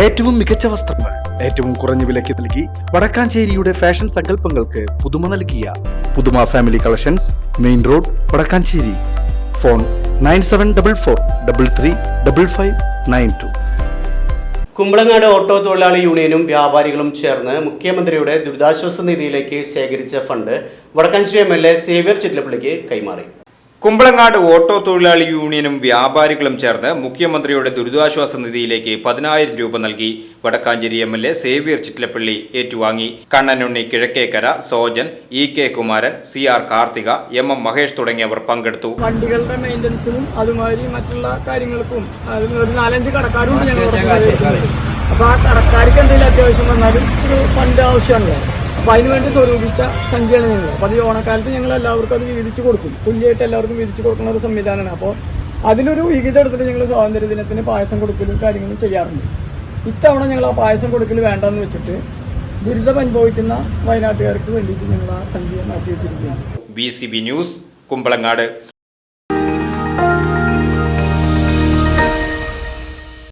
ഏറ്റവും മികച്ച വസ്ത്രങ്ങൾ ഏറ്റവും കുറഞ്ഞ വിലയ്ക്ക് നൽകി വടക്കാഞ്ചേരിയുടെ ഫാഷൻ സങ്കല്പങ്ങൾക്ക് പുതുമ നൽകിയ പുതുമ family collections, main road, Vadakkanchery. Phone 9744335592. Kumbalangad auto തൊഴിലാളി യൂണിയനും വ്യാപാരികളും ചേർന്ന് മുഖ്യമന്ത്രിയുടെ ദുരിതാശ്വാസ നിധിയിലേക്ക് ശേഖരിച്ച ഫണ്ട് വടക്കാഞ്ചേരി MLA സേവ്യർ ചിറ്റലപ്പള്ളിക്ക് കൈമാറി. കുമ്പളങ്ങാട് ഓട്ടോ തൊഴിലാളി യൂണിയനും വ്യാപാരികളും ചേർന്ന് മുഖ്യമന്ത്രിയുടെ ദുരിതാശ്വാസ നിധിയിലേക്ക് 10,000 രൂപ നൽകി. വടക്കാഞ്ചേരി MLA സേവ്യർ ചിറ്റലപ്പള്ളി ഏറ്റുവാങ്ങി. Kannanunni Kizhakkekara, Sojan, EK Kumaran, CR Karthika, MM Mahesh തുടങ്ങിയവർ പങ്കെടുത്തു. വണ്ടികളുടെ മെയിൻ്റനൻസിനും അതുമാതിരി മറ്റുള്ള കാര്യങ്ങൾക്കും ഒരു 4-5 കടക്കാരുണ്ട് ഞങ്ങൾ. അപ്പോൾ ആ കടക്കാർക്ക് എന്തെങ്കിലും അത്യാവശ്യം വന്നാലും ഒരു ഫണ്ട് ആവശ്യമാണല്ലോ. അപ്പോൾ അതിനുവേണ്ടി സ്വരൂപിച്ച സംഖ്യയാണ് ഞങ്ങൾ. അപ്പോൾ അത് ഈ ഓണക്കാലത്ത് ഞങ്ങൾ എല്ലാവർക്കും അത് വീതിച്ച് കൊടുക്കും. തുല്യമായിട്ട് എല്ലാവർക്കും വീതിച്ച് കൊടുക്കുന്ന ഒരു സംവിധാനമാണ്. അപ്പോൾ അതിനൊരു വിഹിതം എടുത്തിട്ട് ഞങ്ങൾ സ്വാതന്ത്ര്യ ദിനത്തിന് പായസം കൊടുക്കലും കാര്യങ്ങളും ചെയ്യാറുണ്ട്. ഇത്തവണ ഞങ്ങൾ ആ പായസം കൊടുക്കൽ വേണ്ടെന്ന് വെച്ചിട്ട് ദുരിതം അനുഭവിക്കുന്ന വയനാട്ടുകാർക്ക് വേണ്ടിയിട്ട് ഞങ്ങൾ ആ സംഖ്യ മാറ്റി വെച്ചിരിക്കുകയാണ്. BCB news, Kumbalangad.